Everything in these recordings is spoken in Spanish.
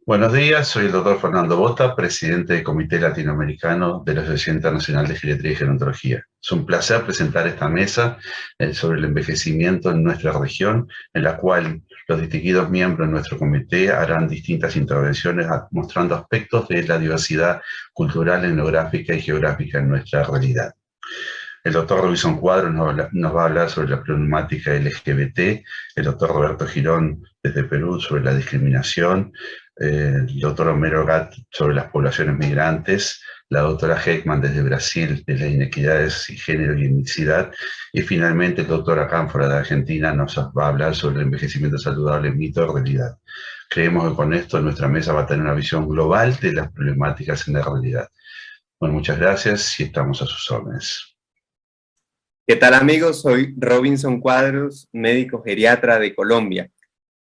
Buenos días, soy el doctor Fernando Bota, presidente del Comité Latinoamericano de la Asociación Internacional de Geriatría y Gerontología. Es un placer presentar esta mesa sobre el envejecimiento en nuestra región, en la cual los distinguidos miembros de nuestro comité harán distintas intervenciones mostrando aspectos de la diversidad cultural, etnográfica y geográfica en nuestra realidad. El doctor Robinson Cuadros nos va a hablar sobre la problemática LGBT, el doctor Roberto Girón desde Perú sobre la discriminación, el doctor Homero Gat sobre las poblaciones migrantes, la doctora Heckman desde Brasil de las inequidades y género y etnicidad, y finalmente el doctor Acánfora de Argentina nos va a hablar sobre el envejecimiento saludable, mito o realidad. Creemos que con esto nuestra mesa va a tener una visión global de las problemáticas en la realidad. Bueno, muchas gracias y estamos a sus órdenes. ¿Qué tal, amigos? Soy Robinson Cuadros, médico geriatra de Colombia.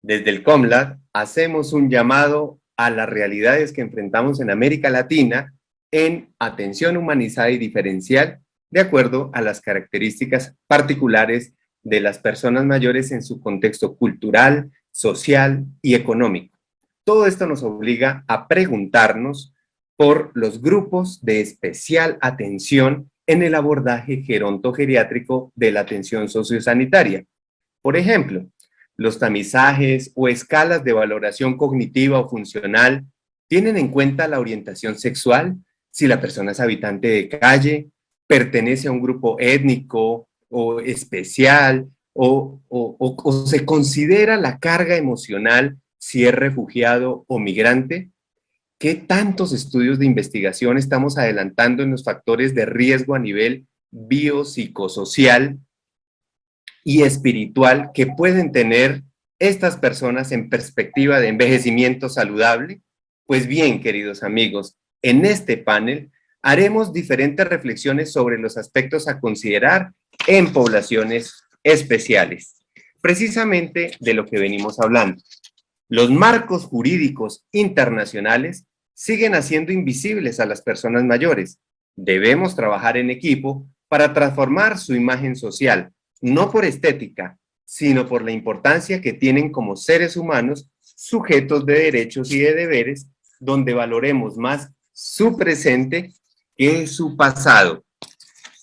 Desde el COMLAT hacemos un llamado a las realidades que enfrentamos en América Latina en atención humanizada y diferencial de acuerdo a las características particulares de las personas mayores en su contexto cultural, social y económico. Todo esto nos obliga a preguntarnos por los grupos de especial atención en el abordaje gerontogeriátrico de la atención sociosanitaria. Por ejemplo, los tamizajes o escalas de valoración cognitiva o funcional tienen en cuenta la orientación sexual, si la persona es habitante de calle, pertenece a un grupo étnico o especial, o se considera la carga emocional si es refugiado o migrante. ¿Qué tantos estudios de investigación estamos adelantando en los factores de riesgo a nivel biopsicosocial y espiritual que pueden tener estas personas en perspectiva de envejecimiento saludable? Pues bien, queridos amigos, en este panel haremos diferentes reflexiones sobre los aspectos a considerar en poblaciones especiales, precisamente de lo que venimos hablando. Los marcos jurídicos internacionales siguen haciendo invisibles a las personas mayores. Debemos trabajar en equipo para transformar su imagen social, no por estética, sino por la importancia que tienen como seres humanos sujetos de derechos y de deberes, donde valoremos más su presente que su pasado.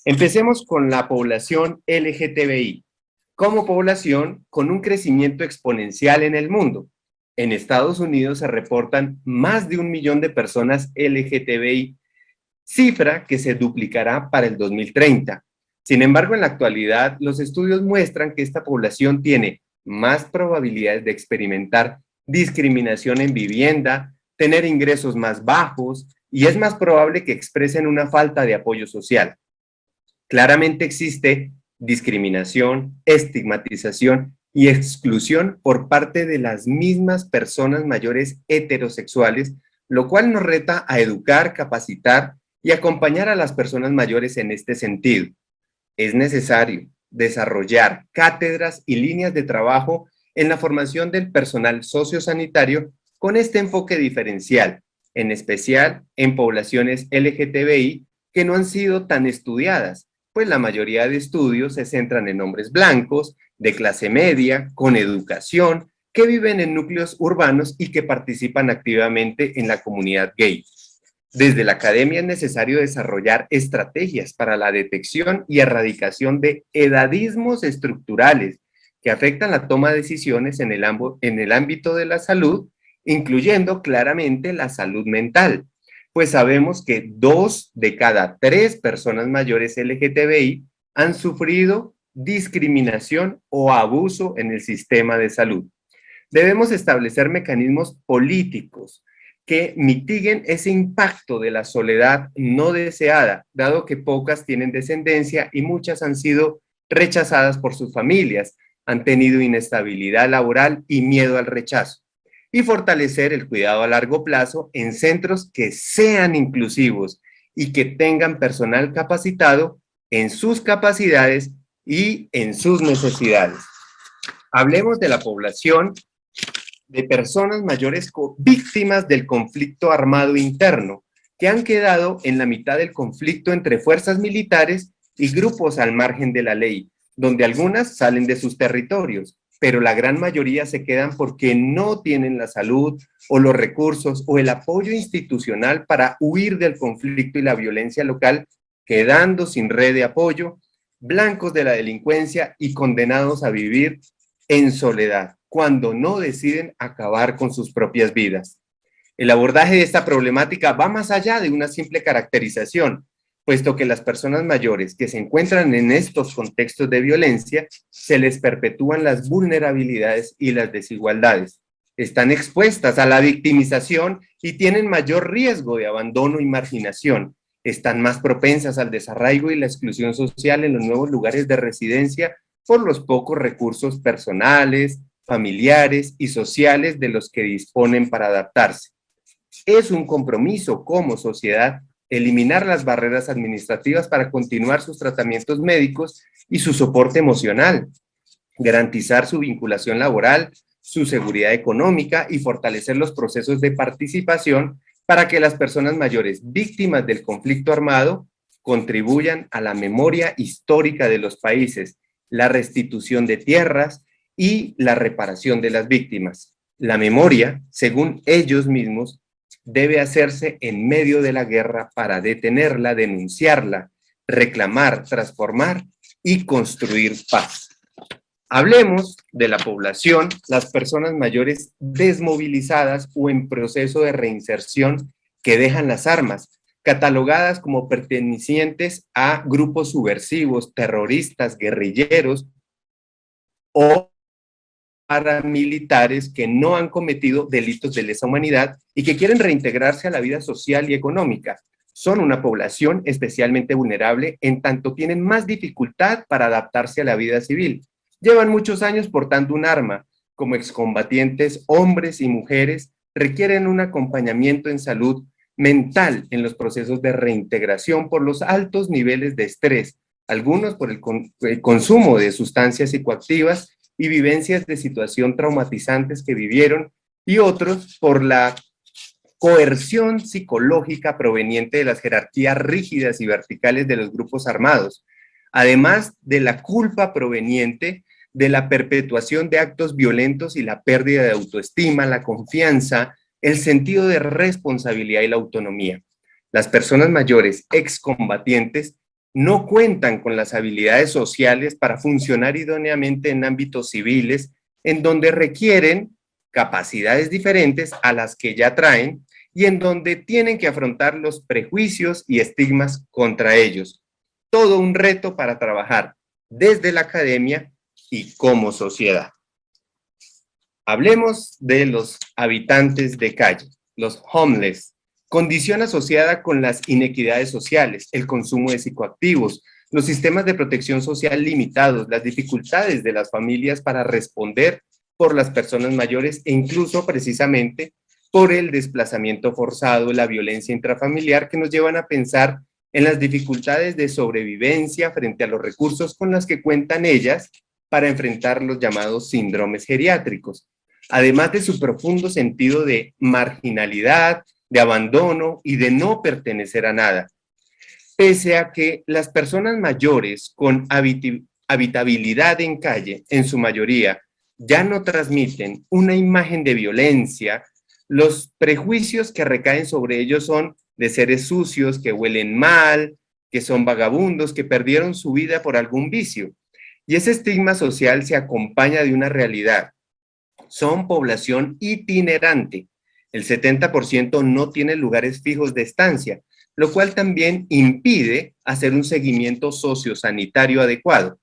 Empecemos con la población LGTBI, como población con un crecimiento exponencial en el mundo. En Estados Unidos se reportan más de 1 millón de personas LGTBI, cifra que se duplicará para el 2030. Sin embargo, en la actualidad, los estudios muestran que esta población tiene más probabilidades de experimentar discriminación en vivienda, tener ingresos más bajos y es más probable que expresen una falta de apoyo social. Claramente existe discriminación, estigmatización y exclusión por parte de las mismas personas mayores heterosexuales, lo cual nos reta a educar, capacitar y acompañar a las personas mayores en este sentido. Es necesario desarrollar cátedras y líneas de trabajo en la formación del personal sociosanitario con este enfoque diferencial, en especial en poblaciones LGTBI que no han sido tan estudiadas, pues la mayoría de estudios se centran en hombres blancos, de clase media, con educación, que viven en núcleos urbanos y que participan activamente en la comunidad gay. Desde la academia es necesario desarrollar estrategias para la detección y erradicación de edadismos estructurales que afectan la toma de decisiones en el ámbito de la salud, incluyendo claramente la salud mental, pues sabemos que 2 de cada 3 personas mayores LGTBI han sufrido discriminación o abuso en el sistema de salud. Debemos establecer mecanismos políticos que mitiguen ese impacto de la soledad no deseada, dado que pocas tienen descendencia y muchas han sido rechazadas por sus familias, han tenido inestabilidad laboral y miedo al rechazo. Y fortalecer el cuidado a largo plazo en centros que sean inclusivos y que tengan personal capacitado en sus capacidades y en sus necesidades. Hablemos de la población de personas mayores víctimas del conflicto armado interno, que han quedado en la mitad del conflicto entre fuerzas militares y grupos al margen de la ley, donde algunas salen de sus territorios pero la gran mayoría se quedan porque no tienen la salud o los recursos o el apoyo institucional para huir del conflicto y la violencia local, quedando sin red de apoyo, blancos de la delincuencia y condenados a vivir en soledad, cuando no deciden acabar con sus propias vidas. El abordaje de esta problemática va más allá de una simple caracterización, puesto que las personas mayores que se encuentran en estos contextos de violencia se les perpetúan las vulnerabilidades y las desigualdades. Están expuestas a la victimización y tienen mayor riesgo de abandono y marginación. Están más propensas al desarraigo y la exclusión social en los nuevos lugares de residencia por los pocos recursos personales, familiares y sociales de los que disponen para adaptarse. Es un compromiso como sociedad eliminar las barreras administrativas para continuar sus tratamientos médicos y su soporte emocional, garantizar su vinculación laboral, su seguridad económica y fortalecer los procesos de participación para que las personas mayores víctimas del conflicto armado contribuyan a la memoria histórica de los países, la restitución de tierras y la reparación de las víctimas. La memoria, según ellos mismos, debe hacerse en medio de la guerra para detenerla, denunciarla, reclamar, transformar y construir paz. Hablemos de la población, las personas mayores desmovilizadas o en proceso de reinserción que dejan las armas, catalogadas como pertenecientes a grupos subversivos, terroristas, guerrilleros o paramilitares que no han cometido delitos de lesa humanidad y que quieren reintegrarse a la vida social y económica. Son una población especialmente vulnerable en tanto tienen más dificultad para adaptarse a la vida civil. Llevan muchos años portando un arma. Como excombatientes, hombres y mujeres requieren un acompañamiento en salud mental en los procesos de reintegración por los altos niveles de estrés, algunos por el consumo de sustancias psicoactivas y vivencias de situación traumatizantes que vivieron, y otros por la coerción psicológica proveniente de las jerarquías rígidas y verticales de los grupos armados, además de la culpa proveniente de la perpetuación de actos violentos y la pérdida de autoestima, la confianza, el sentido de responsabilidad y la autonomía. Las personas mayores excombatientes no cuentan con las habilidades sociales para funcionar idóneamente en ámbitos civiles, en donde requieren capacidades diferentes a las que ya traen y en donde tienen que afrontar los prejuicios y estigmas contra ellos. Todo un reto para trabajar desde la academia y como sociedad. Hablemos de los habitantes de calle, los homeless, condición asociada con las inequidades sociales, el consumo de psicoactivos, los sistemas de protección social limitados, las dificultades de las familias para responder por las personas mayores e incluso precisamente por el desplazamiento forzado, la violencia intrafamiliar que nos llevan a pensar en las dificultades de sobrevivencia frente a los recursos con los que cuentan ellas para enfrentar los llamados síndromes geriátricos, además de su profundo sentido de marginalidad, de abandono y de no pertenecer a nada. Pese a que las personas mayores con habitabilidad en calle, en su mayoría, ya no transmiten una imagen de violencia, los prejuicios que recaen sobre ellos son de seres sucios, que huelen mal, que son vagabundos, que perdieron su vida por algún vicio. Y ese estigma social se acompaña de una realidad. Son población itinerante. El 70% no tiene lugares fijos de estancia, lo cual también impide hacer un seguimiento sociosanitario adecuado.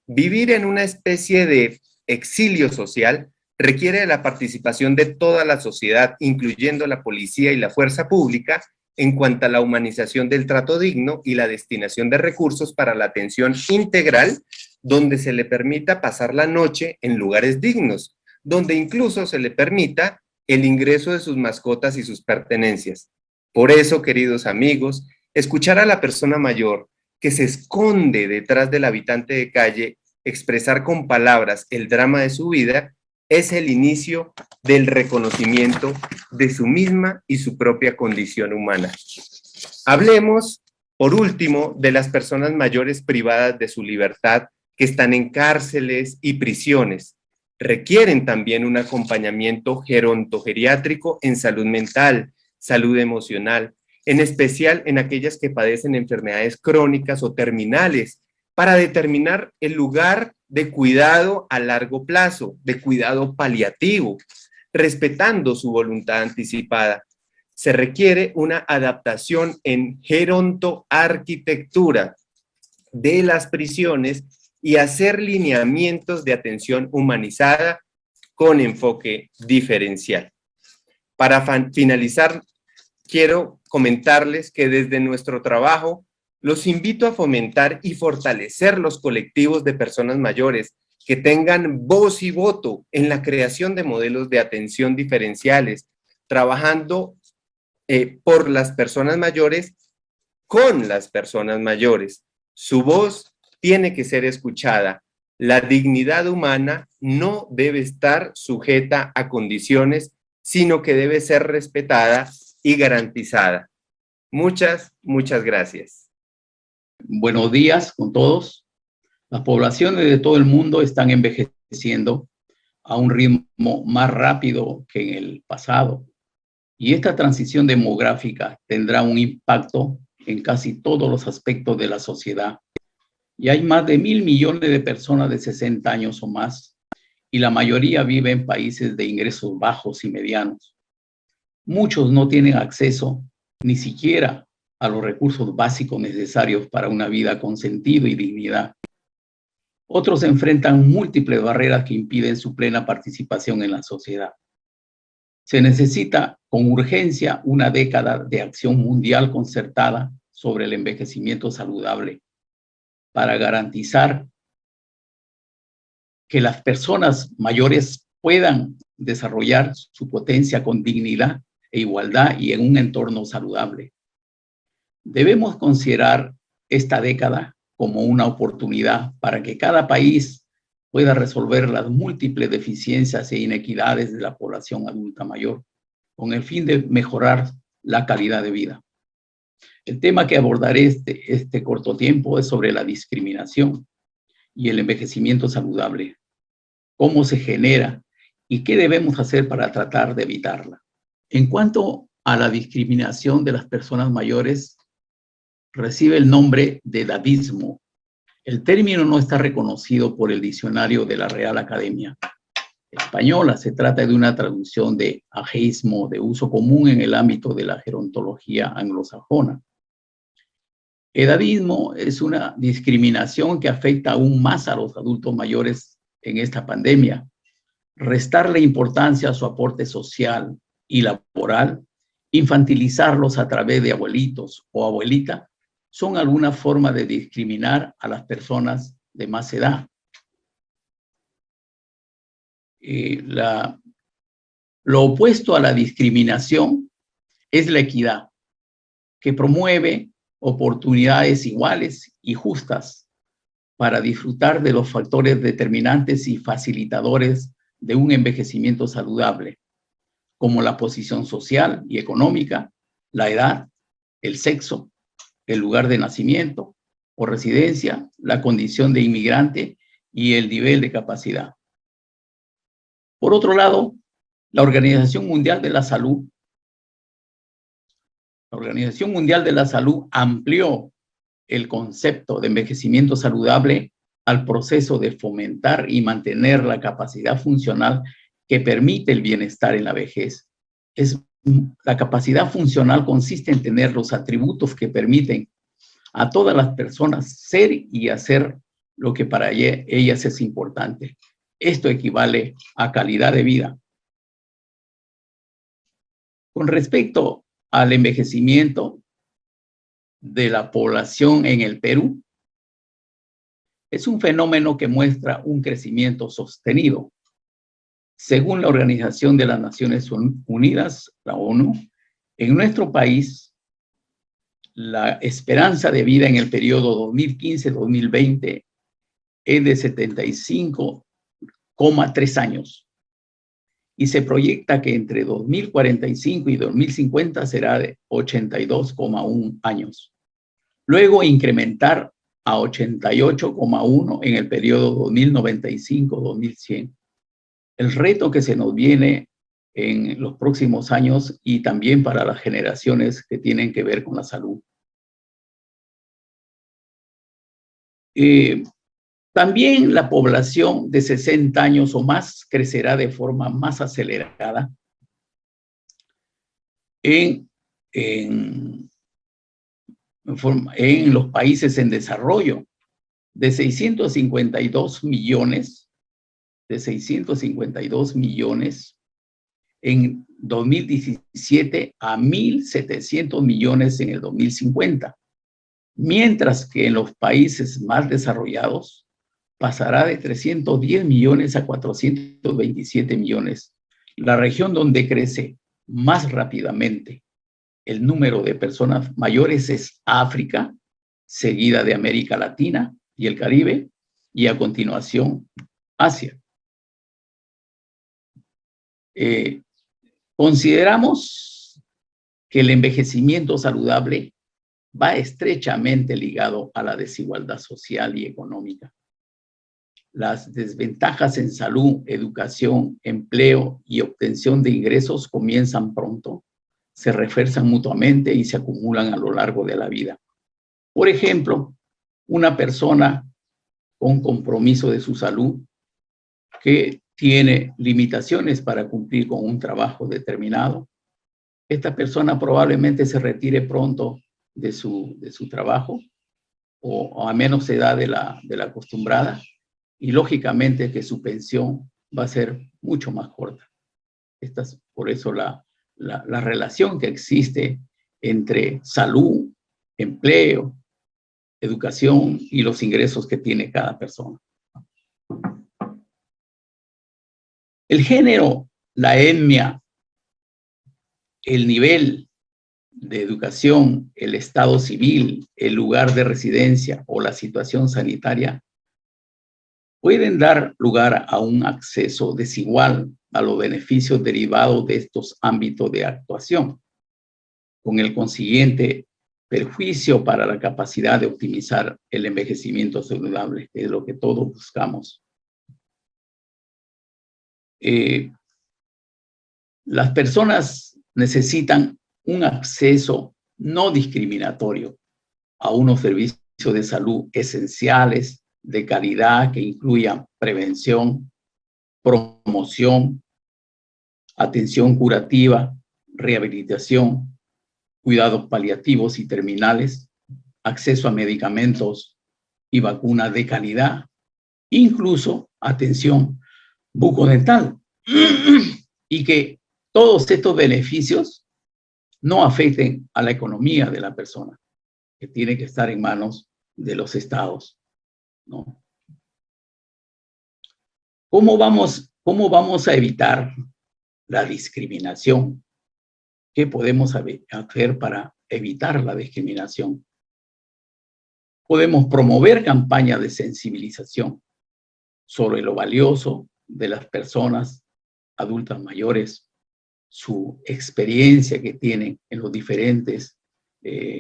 Vivir en una especie de exilio social requiere de la participación de toda la sociedad, incluyendo la policía y la fuerza pública, en cuanto a la humanización del trato digno y la destinación de recursos para la atención integral, donde se le permita pasar la noche en lugares dignos, donde incluso se le permita el ingreso de sus mascotas y sus pertenencias. Por eso, queridos amigos, escuchar a la persona mayor que se esconde detrás del habitante de calle, expresar con palabras el drama de su vida, es el inicio del reconocimiento de su misma y su propia condición humana. Hablemos, por último, de las personas mayores privadas de su libertad que están en cárceles y prisiones. requieren también un acompañamiento gerontogeriátrico en salud mental, salud emocional, en especial en aquellas que padecen enfermedades crónicas o terminales, para determinar el lugar de cuidado a largo plazo, de cuidado paliativo, respetando su voluntad anticipada. Se requiere una adaptación en gerontoarquitectura de las prisiones y hacer lineamientos de atención humanizada con enfoque diferencial. Para finalizar, quiero comentarles que desde nuestro trabajo los invito a fomentar y fortalecer los colectivos de personas mayores que tengan voz y voto en la creación de modelos de atención diferenciales, trabajando por las personas mayores con las personas mayores. Su voz tiene que ser escuchada. La dignidad humana no debe estar sujeta a condiciones, sino que debe ser respetada y garantizada. Muchas gracias. Buenos días con todos. Las poblaciones de todo el mundo están envejeciendo a un ritmo más rápido que en el pasado. Y esta transición demográfica tendrá un impacto en casi todos los aspectos de la sociedad. Y hay más de 1.000 millones de personas de 60 años o más, y la mayoría vive en países de ingresos bajos y medianos. Muchos no tienen acceso ni siquiera a los recursos básicos necesarios para una vida con sentido y dignidad. Otros enfrentan múltiples barreras que impiden su plena participación en la sociedad. Se necesita con urgencia una década de acción mundial concertada sobre el envejecimiento saludable para garantizar que las personas mayores puedan desarrollar su potencia con dignidad e igualdad y en un entorno saludable. Debemos considerar esta década como una oportunidad para que cada país pueda resolver las múltiples deficiencias e inequidades de la población adulta mayor, con el fin de mejorar la calidad de vida. El tema que abordaré este corto tiempo es sobre la discriminación y el envejecimiento saludable, cómo se genera y qué debemos hacer para tratar de evitarla. En cuanto a la discriminación de las personas mayores, recibe el nombre de edadismo. El término no está reconocido por el diccionario de la Real Academia Española. Se trata de una traducción de ageísmo de uso común en el ámbito de la gerontología anglosajona. Edadismo es una discriminación que afecta aún más a los adultos mayores en esta pandemia. Restarle importancia a su aporte social y laboral, infantilizarlos a través de abuelitos o abuelita, son alguna forma de discriminar a las personas de más edad. Lo opuesto a la discriminación es la equidad, que promueve oportunidades iguales y justas para disfrutar de los factores determinantes y facilitadores de un envejecimiento saludable, como la posición social y económica, la edad, el sexo, el lugar de nacimiento o residencia, la condición de inmigrante y el nivel de capacidad. Por otro lado, la Organización Mundial de la Salud amplió el concepto de envejecimiento saludable al proceso de fomentar y mantener la capacidad funcional que permite el bienestar en la vejez. La capacidad funcional consiste en tener los atributos que permiten a todas las personas ser y hacer lo que para ellas es importante. Esto equivale a calidad de vida. Con respecto al envejecimiento de la población en el Perú, es un fenómeno que muestra un crecimiento sostenido. Según la Organización de las Naciones Unidas, la ONU, en nuestro país, la esperanza de vida en el periodo 2015-2020 es de 75,3 años y se proyecta que entre 2045 y 2050 será de 82,1 años. Luego incrementar a 88,1 en el periodo 2095-2100. el reto que se nos viene en los próximos años y también para las generaciones que tienen que ver con la salud. También la población de 60 años o más crecerá de forma más acelerada en los países en desarrollo, de 652 millones en 2017 a 1.700 millones en el 2050, mientras que en los países más desarrollados pasará de 310 millones a 427 millones. La región donde crece más rápidamente el número de personas mayores es África, seguida de América Latina y el Caribe, y a continuación Asia. Consideramos que el envejecimiento saludable va estrechamente ligado a la desigualdad social y económica. Las desventajas en salud, educación, empleo y obtención de ingresos comienzan pronto, se refuerzan mutuamente y se acumulan a lo largo de la vida. Por ejemplo, una persona con compromiso de su salud que tiene limitaciones para cumplir con un trabajo determinado, esta persona probablemente se retire pronto de su trabajo o a menos edad de la acostumbrada, y lógicamente que su pensión va a ser mucho más corta. Por eso la relación que existe entre salud, empleo, educación y los ingresos que tiene cada persona. El género, la etnia, el nivel de educación, el estado civil, el lugar de residencia o la situación sanitaria pueden dar lugar a un acceso desigual a los beneficios derivados de estos ámbitos de actuación, con el consiguiente perjuicio para la capacidad de optimizar el envejecimiento saludable, que es lo que todos buscamos. Las personas necesitan un acceso no discriminatorio a unos servicios de salud esenciales, de calidad, que incluyan prevención, promoción, atención curativa, rehabilitación, cuidados paliativos y terminales, acceso a medicamentos y vacunas de calidad, incluso atención bucodental, y que todos estos beneficios no afecten a la economía de la persona, que tiene que estar en manos de los estados, ¿no? ¿Cómo vamos a evitar la discriminación? ¿Qué podemos hacer para evitar la discriminación? Podemos promover campañas de sensibilización sobre lo valioso de las personas adultas mayores, su experiencia que tienen en las diferentes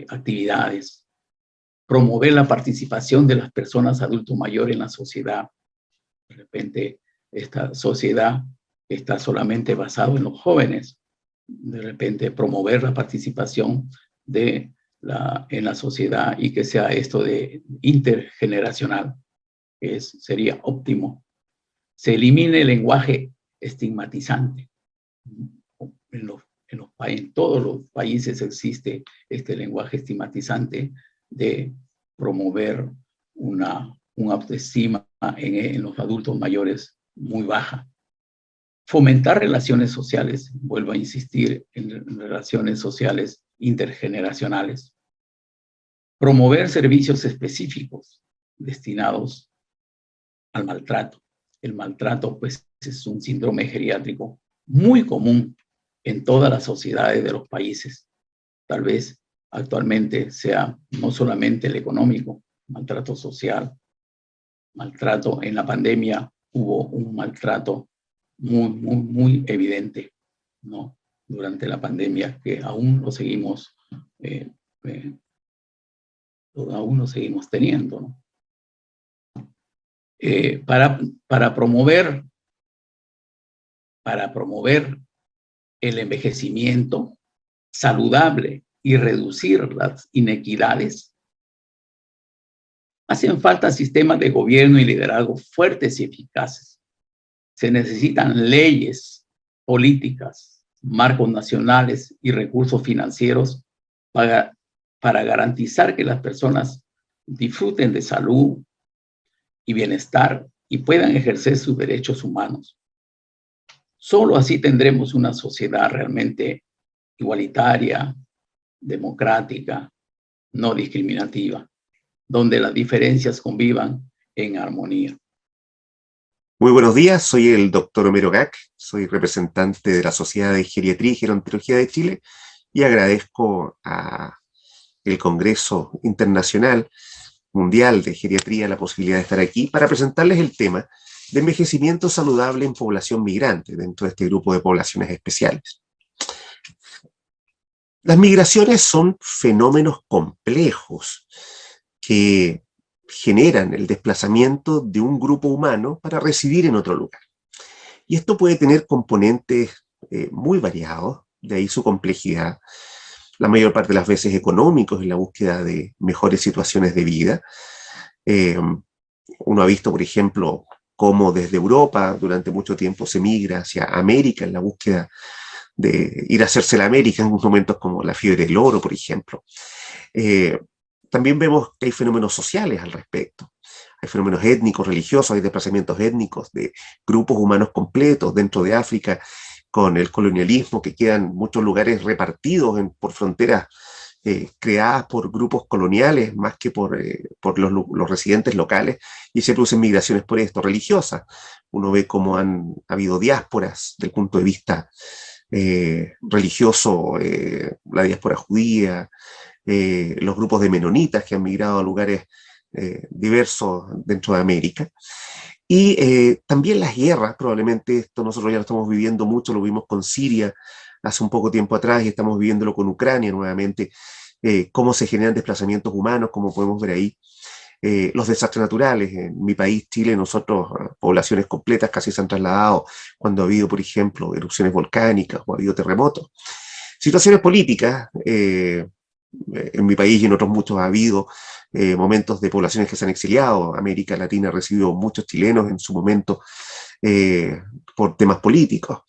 actividades, promover la participación de las personas adultos mayores en la sociedad. De repente, esta sociedad está solamente basada en los jóvenes. De repente, promover la participación en la sociedad y que sea esto de intergeneracional, que sería óptimo. Se elimine el lenguaje estigmatizante. En todos los países existe este lenguaje estigmatizante de promover una autoestima en los adultos mayores muy baja. Fomentar relaciones sociales, vuelvo a insistir en relaciones sociales intergeneracionales. Promover servicios específicos destinados al maltrato. El maltrato, pues, es un síndrome geriátrico muy común en todas las sociedades de los países. Tal vez actualmente sea no solamente el económico, maltrato social, maltrato. En la pandemia hubo un maltrato muy evidente, ¿no? Durante la pandemia, que aún lo seguimos teniendo, ¿no? Para promover para promover el envejecimiento saludable y reducir las inequidades, hacen falta sistemas de gobierno y liderazgo fuertes y eficaces. Se necesitan leyes, políticas, marcos nacionales y recursos financieros para garantizar que las personas disfruten de salud y bienestar y puedan ejercer sus derechos humanos. Solo así tendremos una sociedad realmente igualitaria, democrática, no discriminativa, donde las diferencias convivan en armonía. Muy buenos días, soy el doctor Homero Gac, soy representante de la Sociedad de Geriatría y Gerontología de Chile y agradezco al Congreso Internacional Mundial de Geriatría la posibilidad de estar aquí para presentarles el tema de envejecimiento saludable en población migrante dentro de este grupo de poblaciones especiales. Las migraciones son fenómenos complejos que generan el desplazamiento de un grupo humano para residir en otro lugar. Y esto puede tener componentes muy variados, de ahí su complejidad, la mayor parte de las veces económicos en la búsqueda de mejores situaciones de vida. Uno ha visto, por ejemplo, cómo desde Europa durante mucho tiempo se migra hacia América en la búsqueda de ir a hacerse la América en momentos como la fiebre del oro, por ejemplo. También vemos que hay fenómenos sociales al respecto. Hay fenómenos étnicos, religiosos, hay desplazamientos étnicos de grupos humanos completos dentro de África con el colonialismo, que quedan muchos lugares repartidos por fronteras creadas por grupos coloniales más que por los residentes locales, y se producen migraciones por esto, religiosas. Uno ve cómo han habido diásporas del punto de vista religioso, la diáspora judía, los grupos de menonitas que han migrado a lugares diversos dentro de América. Y también las guerras, probablemente esto nosotros ya lo estamos viviendo mucho, lo vimos con Siria hace un poco tiempo atrás y estamos viviéndolo con Ucrania nuevamente, cómo se generan desplazamientos humanos, como podemos ver ahí. Los desastres naturales, en mi país, Chile, nosotros, poblaciones completas casi se han trasladado cuando ha habido, por ejemplo, erupciones volcánicas o ha habido terremotos. Situaciones políticas, en mi país y en otros muchos ha habido momentos de poblaciones que se han exiliado. América Latina ha recibido muchos chilenos en su momento por temas políticos.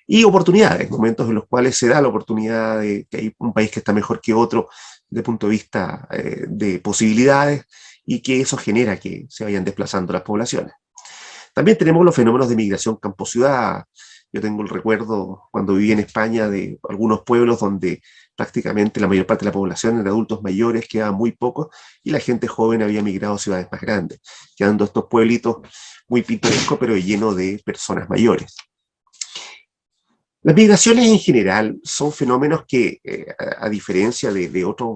Y oportunidades, momentos en los cuales se da la oportunidad de que hay un país que está mejor que otro desde el punto de vista de posibilidades, y que eso genera que se vayan desplazando las poblaciones. También tenemos los fenómenos de migración campo-ciudad. Yo tengo el recuerdo cuando viví en España de algunos pueblos donde prácticamente la mayor parte de la población eran adultos mayores, quedaban muy pocos, y la gente joven había migrado a ciudades más grandes, quedando estos pueblitos muy pintorescos, pero llenos de personas mayores. Las migraciones en general son fenómenos que, a diferencia de otras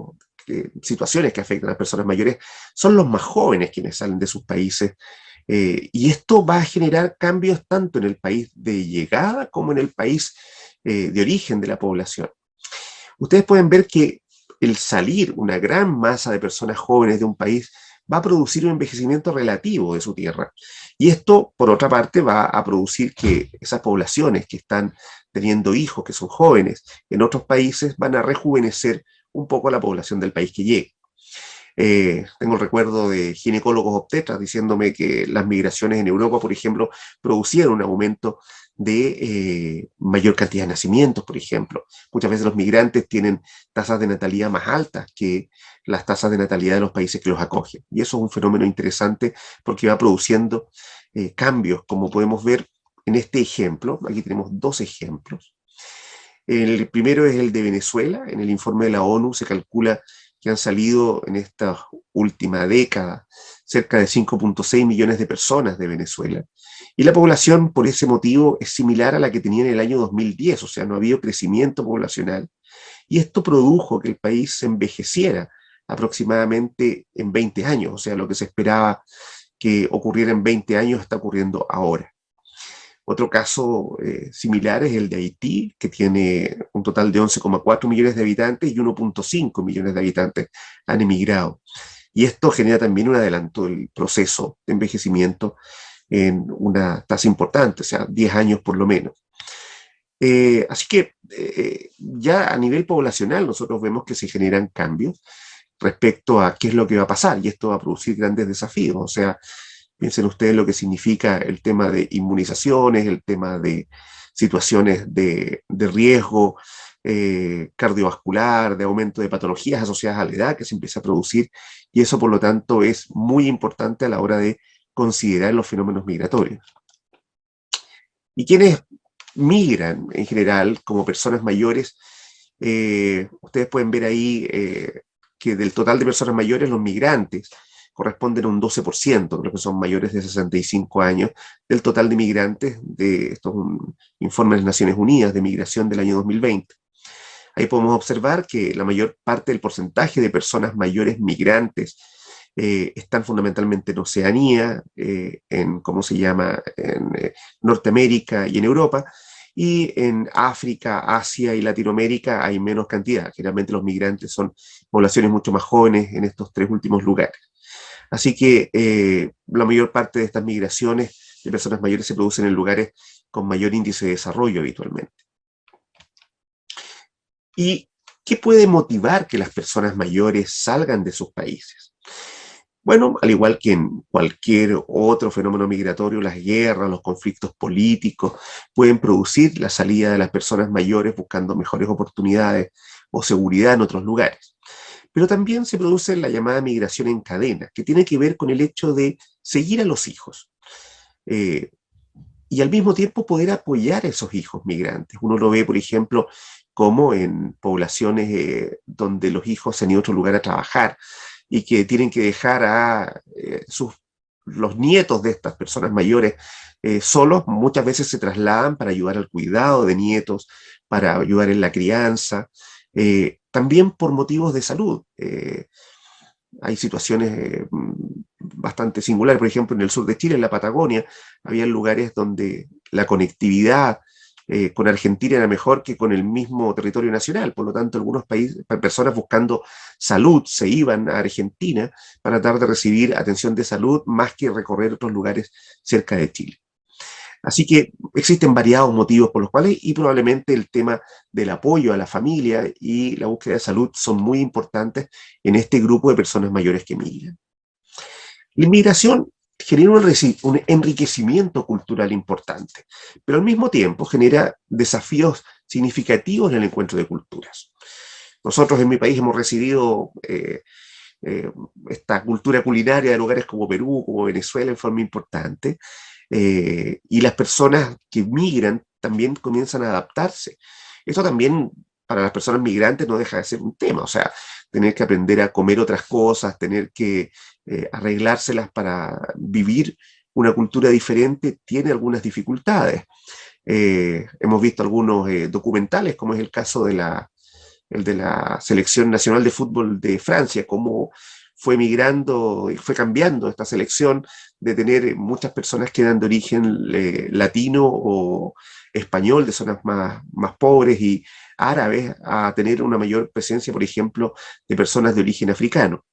situaciones que afectan a las personas mayores, son los más jóvenes quienes salen de sus países, y esto va a generar cambios tanto en el país de llegada como en el país de origen de la población. Ustedes pueden ver que el salir una gran masa de personas jóvenes de un país va a producir un envejecimiento relativo de su tierra. Y esto, por otra parte, va a producir que esas poblaciones que están teniendo hijos, que son jóvenes, en otros países van a rejuvenecer un poco a la población del país que llegue. Tengo el recuerdo de ginecólogos obstetras diciéndome que las migraciones en Europa, por ejemplo, producían un aumento de mayor cantidad de nacimientos, por ejemplo. Muchas veces los migrantes tienen tasas de natalidad más altas que las tasas de natalidad de los países que los acogen. Y eso es un fenómeno interesante porque va produciendo cambios, como podemos ver en este ejemplo. Aquí tenemos dos ejemplos. El primero es el de Venezuela. En el informe de la ONU se calcula que han salido en esta última década cerca de 5.6 millones de personas de Venezuela. Y la población, por ese motivo, es similar a la que tenía en el año 2010, o sea, no ha habido crecimiento poblacional. Y esto produjo que el país se envejeciera aproximadamente en 20 años, o sea, lo que se esperaba que ocurriera en 20 años está ocurriendo ahora. Otro caso similar es el de Haití, que tiene un total de 11,4 millones de habitantes y 1,5 millones de habitantes han emigrado. Y esto genera también un adelanto del proceso de envejecimiento en una tasa importante, o sea, 10 años por lo menos. Así que ya a nivel poblacional nosotros vemos que se generan cambios respecto a qué es lo que va a pasar, y esto va a producir grandes desafíos. O sea, piensen ustedes lo que significa el tema de inmunizaciones, el tema de situaciones de riesgo cardiovascular, de aumento de patologías asociadas a la edad que se empieza a producir, y eso por lo tanto es muy importante a la hora de considerar los fenómenos migratorios. Y quienes migran en general como personas mayores, ustedes pueden ver ahí que del total de personas mayores, los migrantes corresponden a un 12%, creo que son mayores de 65 años, del total de migrantes, esto es un informe de las Naciones Unidas de migración del año 2020. Ahí podemos observar que la mayor parte del porcentaje de personas mayores migrantes están fundamentalmente en Oceanía, en, ¿cómo se llama?, en Norteamérica y en Europa, y en África, Asia y Latinoamérica hay menos cantidad. Generalmente los migrantes son poblaciones mucho más jóvenes en estos tres últimos lugares. Así que la mayor parte de estas migraciones de personas mayores se producen en lugares con mayor índice de desarrollo habitualmente. ¿Y qué puede motivar que las personas mayores salgan de sus países? Bueno, al igual que en cualquier otro fenómeno migratorio, las guerras, los conflictos políticos pueden producir la salida de las personas mayores buscando mejores oportunidades o seguridad en otros lugares. Pero también se produce la llamada migración en cadena, que tiene que ver con el hecho de seguir a los hijos y al mismo tiempo poder apoyar a esos hijos migrantes. Uno lo ve, por ejemplo, como en poblaciones donde los hijos se han ido a otro lugar a trabajar y que tienen que dejar a los nietos de estas personas mayores solos, muchas veces se trasladan para ayudar al cuidado de nietos, para ayudar en la crianza, también por motivos de salud. Hay situaciones bastante singulares, por ejemplo, en el sur de Chile, en la Patagonia, había lugares donde la conectividad con Argentina era mejor que con el mismo territorio nacional. Por lo tanto, algunos países, personas buscando salud se iban a Argentina para tratar de recibir atención de salud más que recorrer otros lugares cerca de Chile. Así que existen variados motivos por los cuales, y probablemente el tema del apoyo a la familia y la búsqueda de salud son muy importantes en este grupo de personas mayores que migran. La inmigración genera un enriquecimiento cultural importante, pero al mismo tiempo genera desafíos significativos en el encuentro de culturas. Nosotros en mi país hemos recibido esta cultura culinaria de lugares como Perú, como Venezuela en forma importante, y las personas que migran también comienzan a adaptarse. Esto también para las personas migrantes no deja de ser un tema, o sea, tener que aprender a comer otras cosas, tener que arreglárselas para vivir una cultura diferente, tiene algunas dificultades. Hemos visto algunos documentales, como es el caso de el de la Selección Nacional de Fútbol de Francia, cómo fue migrando y fue cambiando esta selección de tener muchas personas que eran de origen latino o español, de zonas más pobres y árabes, a tener una mayor presencia, por ejemplo, de personas de origen africano,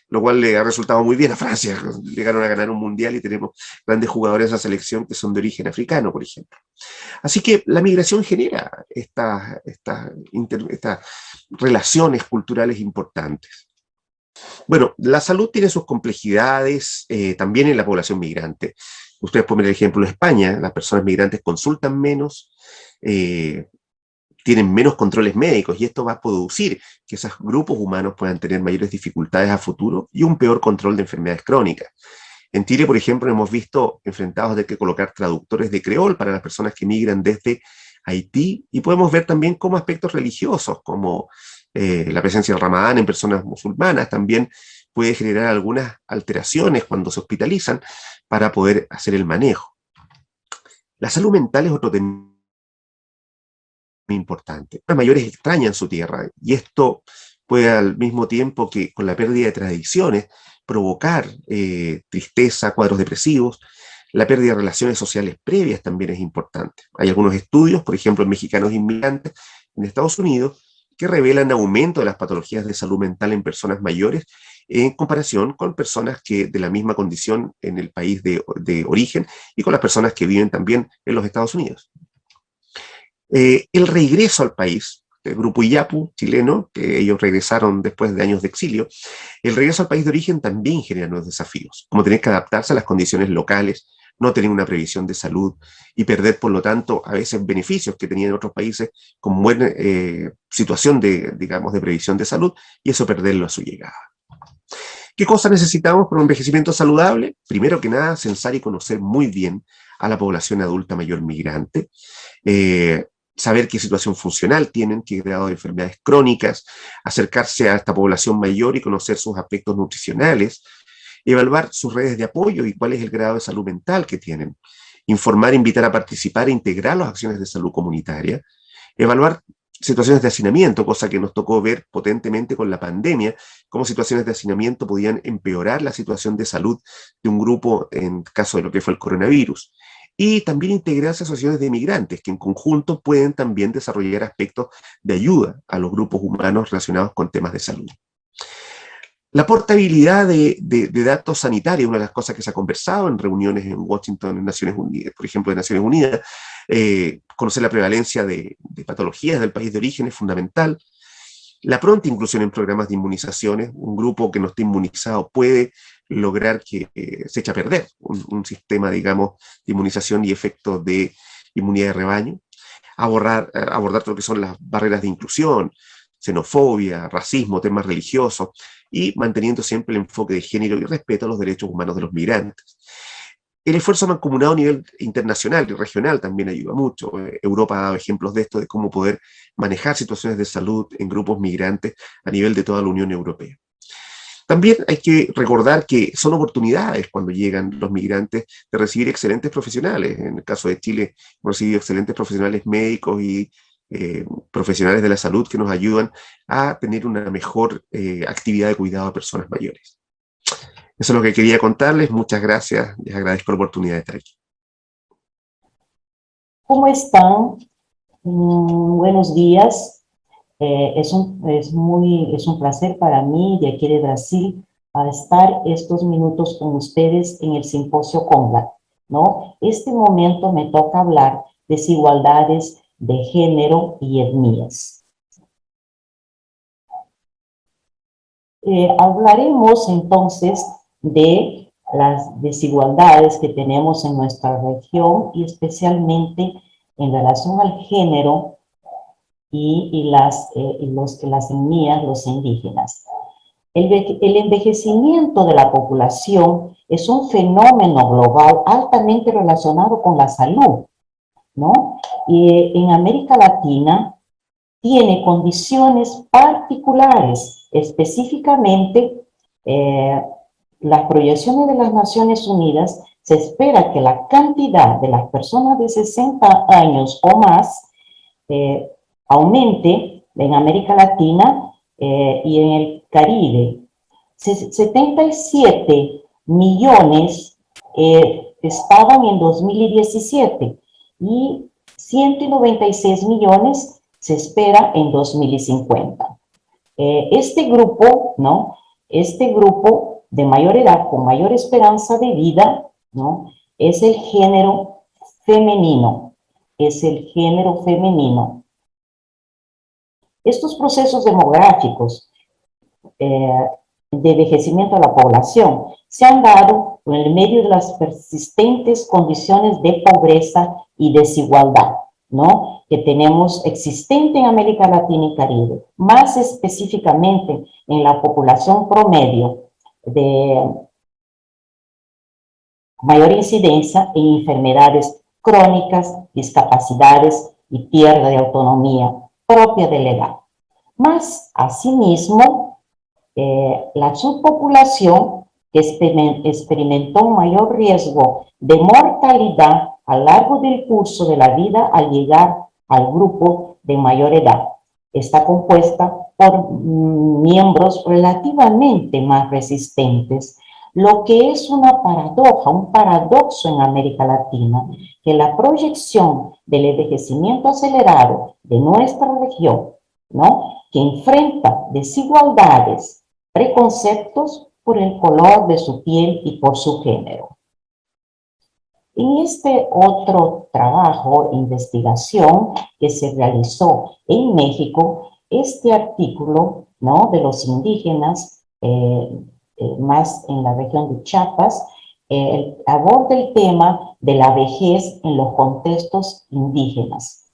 lo cual le ha resultado muy bien a Francia. Llegaron a ganar un mundial y tenemos grandes jugadores de esa selección que son de origen africano, por ejemplo. Así que la migración genera estas relaciones culturales importantes. Bueno, la salud tiene sus complejidades también en la población migrante. Ustedes pueden ver el ejemplo de España, las personas migrantes consultan menos, tienen menos controles médicos, y esto va a producir que esos grupos humanos puedan tener mayores dificultades a futuro y un peor control de enfermedades crónicas. En Chile, por ejemplo, hemos visto enfrentados de que colocar traductores de creol para las personas que migran desde Haití, y podemos ver también cómo aspectos religiosos, como la presencia del Ramadán en personas musulmanas, también puede generar algunas alteraciones cuando se hospitalizan para poder hacer el manejo. La salud mental es otro tema importante. Los mayores extrañan su tierra, y esto puede, al mismo tiempo que con la pérdida de tradiciones, provocar tristeza, cuadros depresivos. La pérdida de relaciones sociales previas también es importante. Hay algunos estudios, por ejemplo, en mexicanos inmigrantes en Estados Unidos, que revelan aumento de las patologías de salud mental en personas mayores en comparación con personas que de la misma condición en el país de origen y con las personas que viven también en los Estados Unidos. El regreso al país, el grupo Iyapu chileno, que ellos regresaron después de años de exilio, el regreso al país de origen también genera nuevos desafíos, como tener que adaptarse a las condiciones locales, no tener una previsión de salud y perder, por lo tanto, a veces beneficios que tenían en otros países con buena situación de, digamos, de previsión de salud, y eso perderlo a su llegada. ¿Qué cosas necesitamos para un envejecimiento saludable? Primero que nada, censar y conocer muy bien a la población adulta mayor migrante, saber qué situación funcional tienen, qué grado de enfermedades crónicas, acercarse a esta población mayor y conocer sus aspectos nutricionales, evaluar sus redes de apoyo y cuál es el grado de salud mental que tienen, informar, invitar a participar e integrar las acciones de salud comunitaria, evaluar situaciones de hacinamiento, cosa que nos tocó ver potentemente con la pandemia, cómo situaciones de hacinamiento podían empeorar la situación de salud de un grupo en caso de lo que fue el coronavirus. Y también integrarse a asociaciones de migrantes, que en conjunto pueden también desarrollar aspectos de ayuda a los grupos humanos relacionados con temas de salud. La portabilidad de datos sanitarios, una de las cosas que se ha conversado en reuniones en Washington, en Naciones Unidas, por ejemplo, de Naciones Unidas, conocer la prevalencia de patologías del país de origen es fundamental. La pronta inclusión en programas de inmunizaciones, un grupo que no esté inmunizado puede lograr que se eche a perder un sistema, digamos, de inmunización y efectos de inmunidad de rebaño. Abordar todo lo que son las barreras de inclusión, xenofobia, racismo, temas religiosos, y manteniendo siempre el enfoque de género y respeto a los derechos humanos de los migrantes. El esfuerzo mancomunado a nivel internacional y regional también ayuda mucho. Europa ha dado ejemplos de esto, de cómo poder manejar situaciones de salud en grupos migrantes a nivel de toda la Unión Europea. También hay que recordar que son oportunidades cuando llegan los migrantes de recibir excelentes profesionales. En el caso de Chile, hemos recibido excelentes profesionales médicos y profesionales de la salud que nos ayudan a tener una mejor actividad de cuidado a personas mayores. Eso es lo que quería contarles. Muchas gracias. Les agradezco la oportunidad de estar aquí. ¿Cómo están? Buenos días. Es un placer para mí, de aquí de Brasil, a estar estos minutos con ustedes en el simposio COMLAT, ¿no? Este momento me toca hablar de desigualdades de género y etnias. Hablaremos entonces de las desigualdades que tenemos en nuestra región y especialmente en relación al género y las etnias, los indígenas. El envejecimiento de la población es un fenómeno global altamente relacionado con la salud, ¿no? Y en América Latina tiene condiciones particulares, específicamente las proyecciones de las Naciones Unidas. Se espera que la cantidad de las personas de 60 años o más aumente en América Latina y en el Caribe. 77 millones estaban en 2017 y 196 millones se espera en 2050. Este grupo, ¿no? Este grupo de mayor edad, con mayor esperanza de vida, ¿no? Es el género femenino. Es el género femenino. Estos procesos demográficos de envejecimiento de la población se han dado en el medio de las persistentes condiciones de pobreza y desigualdad, ¿no? Que tenemos existente en América Latina y Caribe, más específicamente en la población promedio de mayor incidencia en enfermedades crónicas, discapacidades y pérdida de autonomía propia de la edad. Más, asimismo, la subpopulación experimentó un mayor riesgo de mortalidad a lo largo del curso de la vida al llegar al grupo de mayor edad. Está compuesta por miembros relativamente más resistentes, lo que es una paradoja, un paradoxo en América Latina, que la proyección del envejecimiento acelerado de nuestra región, ¿no? Que enfrenta desigualdades, preconceptos por el color de su piel y por su género. En este otro trabajo, investigación que se realizó en México, este artículo, ¿no?, de los indígenas, más en la región de Chiapas, aborda el tema de la vejez en los contextos indígenas,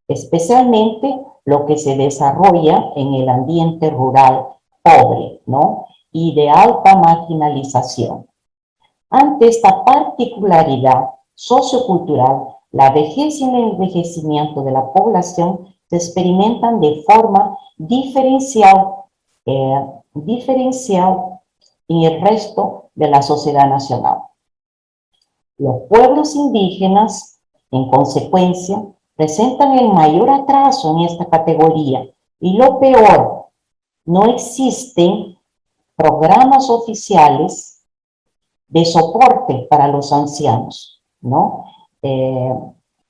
especialmente lo que se desarrolla en el ambiente rural pobre, ¿no?, y de alta marginalización. Ante esta particularidad sociocultural, la vejez y el envejecimiento de la población se experimentan de forma diferencial en el resto de la sociedad nacional. Los pueblos indígenas, en consecuencia, presentan el mayor atraso en esta categoría y lo peor, no existen programas oficiales de soporte para los ancianos, ¿no?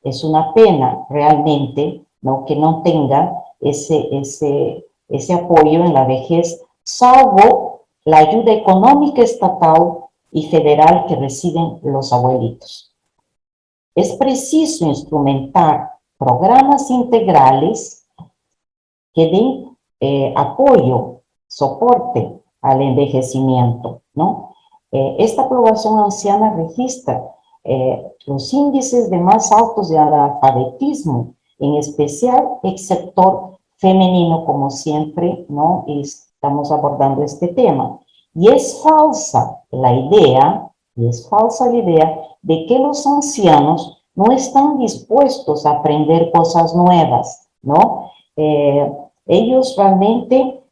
Es una pena realmente, ¿no?, que no tenga ese apoyo en la vejez, salvo la ayuda económica estatal y federal que reciben los abuelitos. Es preciso instrumentar programas integrales que den apoyo, soporte al envejecimiento, ¿no? Esta población anciana registra los índices de más altos de analfabetismo, en especial el sector femenino, como siempre, ¿no?, estamos abordando este tema. Y es falsa la idea de que los ancianos no están dispuestos a aprender cosas nuevas, ¿no? Ellos realmente,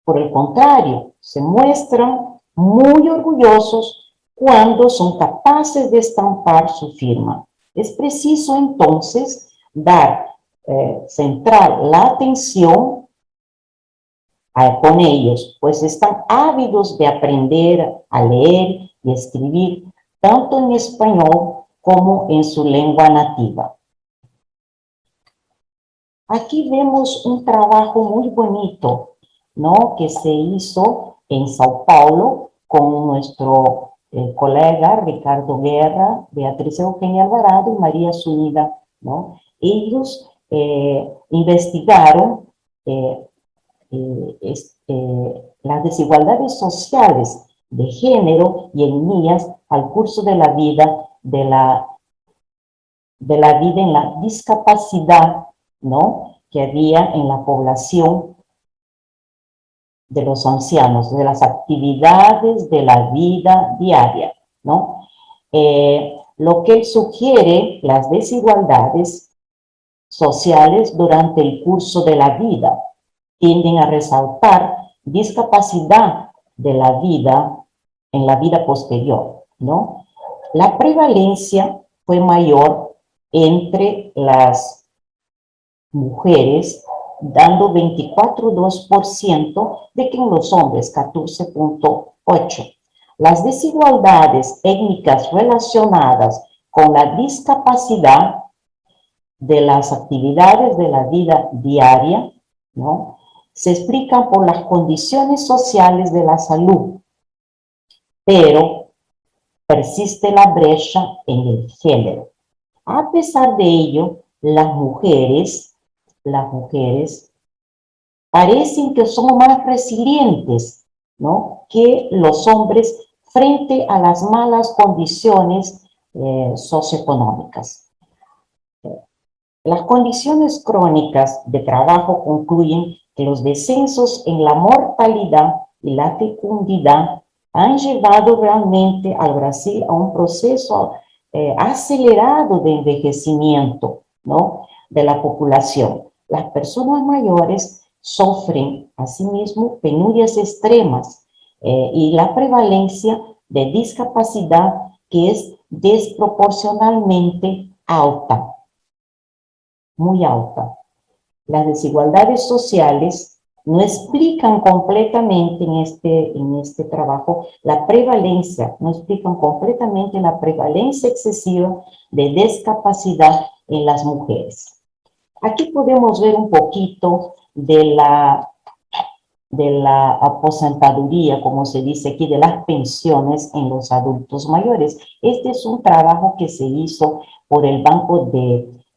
por el contrario, se muestran muy orgullosos cuando son capaces de estampar su firma. Es preciso entonces centrar la atención con ellos, pues están ávidos de aprender a leer y escribir, tanto en español como en su lengua nativa. Aquí vemos un trabajo muy bonito, ¿no?, que se hizo en Sao Paulo con nuestro colega Ricardo Guerra, Beatriz Eugenia Alvarado y María Zúñiga, ¿no? Ellos investigaron las desigualdades sociales de género y etnias al curso de la vida, de la vida en la discapacidad, ¿no?, que había en la población de los ancianos, de las actividades de la vida diaria, ¿no? Lo que sugiere las desigualdades sociales durante el curso de la vida tienden a resaltar discapacidad de la vida en la vida posterior, ¿no? La prevalencia fue mayor entre las mujeres, dando 24,2%, de que en los hombres 14,8%. Las desigualdades étnicas relacionadas con la discapacidad de las actividades de la vida diaria, ¿no?, se explican por las condiciones sociales de la salud, pero persiste la brecha en el género. A pesar de ello, las mujeres parecen que son más resilientes, ¿no?, que los hombres frente a las malas condiciones socioeconómicas. Las condiciones crónicas de trabajo concluyen que los descensos en la mortalidad y la fecundidad han llevado realmente al Brasil a un proceso acelerado de envejecimiento, ¿no?, de la población. Las personas mayores sufren asimismo penurias extremas y la prevalencia de discapacidad que es desproporcionalmente alta, muy alta. Las desigualdades sociales no explican completamente en este trabajo la prevalencia, no explican completamente la prevalencia excesiva de discapacidad en las mujeres. Aquí podemos ver un poquito de de la aposentadoría, como se dice aquí, de las pensiones en los adultos mayores. Este es un trabajo que se hizo por el Banco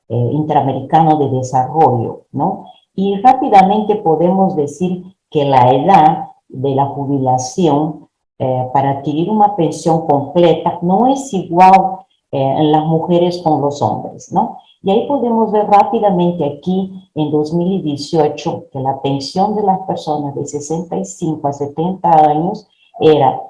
Interamericano de Desarrollo, ¿no? Y rápidamente podemos decir que la edad de la jubilación para adquirir una pensión completa no es igual en las mujeres con los hombres, ¿no? Y ahí podemos ver rápidamente aquí en 2018 que la pensión de las personas de 65 a 70 años era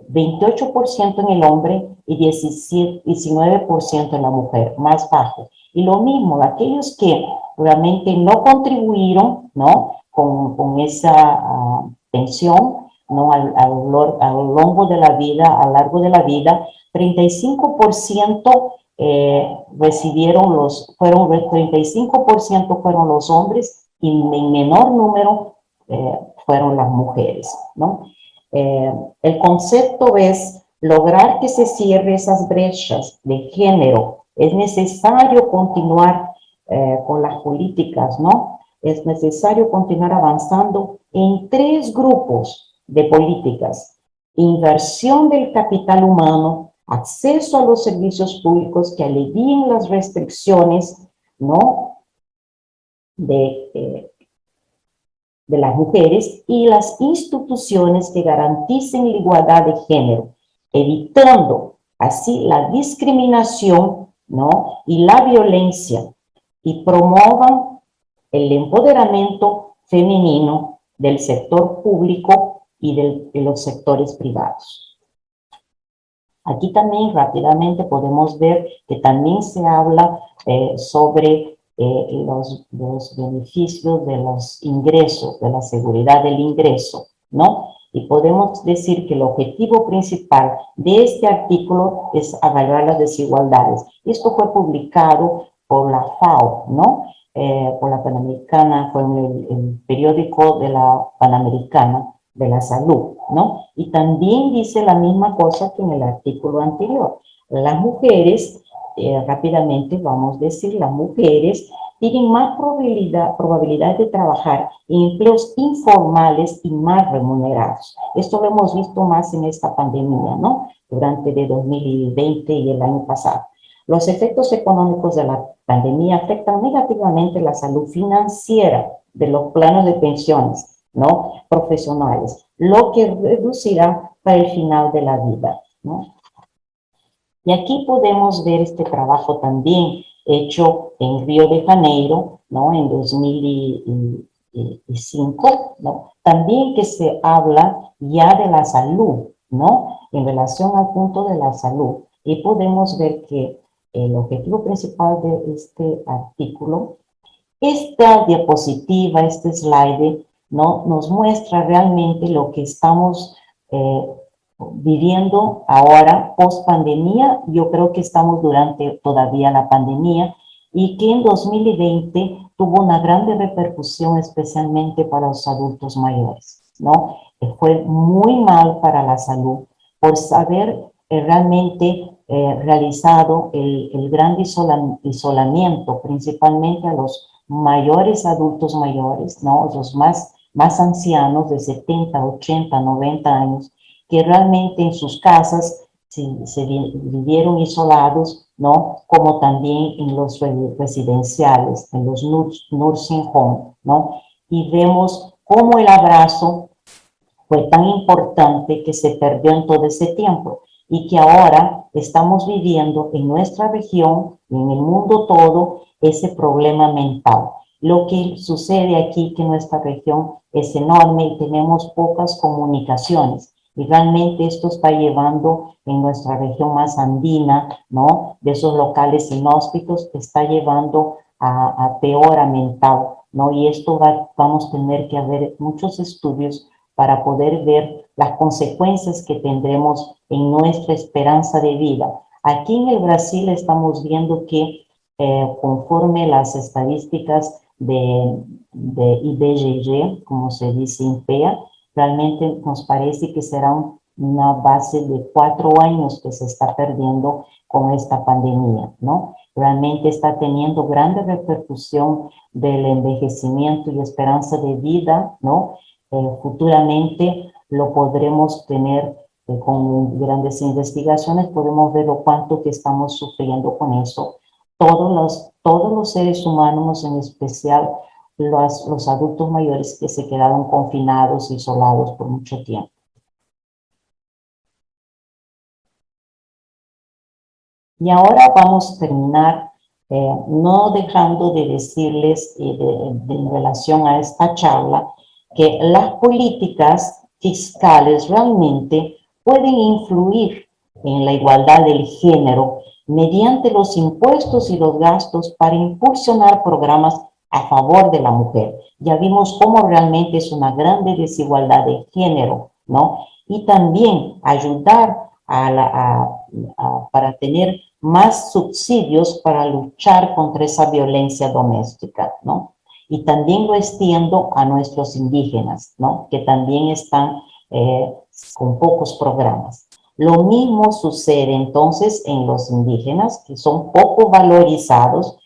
28% en el hombre y 19% en la mujer, más bajo. Y lo mismo, aquellos que realmente no contribuyeron, ¿no? Con esa pensión, ¿no? A lo largo de la vida, 35% fueron 35% fueron los hombres y en menor número fueron las mujeres, ¿no? El concepto es lograr que se cierren esas brechas de género. Es necesario continuar con las políticas, ¿no? Es necesario continuar avanzando en 3 grupos de políticas: inversión del capital humano, acceso a los servicios públicos que alivien las restricciones, ¿no? de las mujeres, y las instituciones que garanticen la igualdad de género, evitando así la discriminación, ¿no? y la violencia, y promuevan el empoderamiento femenino del sector público y de los sectores privados. Aquí también rápidamente podemos ver que también se habla sobre los beneficios de los ingresos, de la seguridad del ingreso, ¿no? Y podemos decir que el objetivo principal de este artículo es evaluar las desigualdades. Esto fue publicado por la FAO, ¿no? Por la Panamericana, fue el periódico de la Panamericana de la Salud, ¿no? Y también dice la misma cosa que en el artículo anterior. Las mujeres, rápidamente vamos a decir, las mujeres tienen más probabilidad de trabajar en empleos informales y más remunerados. Esto lo hemos visto más en esta pandemia, ¿no? Durante de 2020 y el año pasado. Los efectos económicos de la pandemia afectan negativamente la salud financiera de los planes de pensiones, ¿no? profesionales, lo que reducirá para el final de la vida, ¿no? Y aquí podemos ver este trabajo también hecho en Río de Janeiro, ¿no? En 2005, ¿no? También que se habla ya de la salud, ¿no? En relación al punto de la salud. Y podemos ver que el objetivo principal de este artículo, esta diapositiva, este slide, ¿no? nos muestra realmente lo que estamos viviendo ahora post pandemia. Yo creo que estamos durante todavía la pandemia y que en 2020 tuvo una gran repercusión especialmente para los adultos mayores, ¿no? Fue muy mal para la salud por saber realmente realizado el gran isolamiento, principalmente a los mayores adultos mayores, ¿no? Los más ancianos de 70, 80, 90 años, que realmente en sus casas se vivieron isolados, ¿no? Como también en los residenciales, en los nursing home, ¿no? Y vemos cómo el abrazo fue tan importante que se perdió en todo ese tiempo y que ahora estamos viviendo en nuestra región y en el mundo todo ese problema mental. Lo que sucede aquí que nuestra región es enorme y tenemos pocas comunicaciones. Y realmente esto está llevando en nuestra región más andina, ¿no? De esos locales inhóspitos, está llevando a peor mental, ¿no? Y esto vamos a tener que hacer muchos estudios para poder ver las consecuencias que tendremos en nuestra esperanza de vida. Aquí en el Brasil estamos viendo que conforme las estadísticas de IBGE, como se dice INPEA, realmente nos parece que será una base de 4 años que se está perdiendo con esta pandemia, ¿no? Realmente está teniendo grande repercusión del envejecimiento y esperanza de vida, ¿no? futuramente lo podremos tener con grandes investigaciones, podemos ver lo cuánto que estamos sufriendo con eso. Todos los seres humanos, en especial los adultos mayores que se quedaron confinados, isolados por mucho tiempo. Y ahora vamos a terminar, no dejando de decirles en relación a esta charla, que las políticas fiscales realmente pueden influir en la igualdad del género mediante los impuestos y los gastos para impulsionar programas a favor de la mujer. Ya vimos cómo realmente es una grande desigualdad de género, ¿no? Y también ayudar para tener más subsidios para luchar contra esa violencia doméstica, ¿no? Y también lo extiendo a nuestros indígenas, ¿no? Que también están con pocos programas. Lo mismo sucede entonces en los indígenas, que son poco valorizados,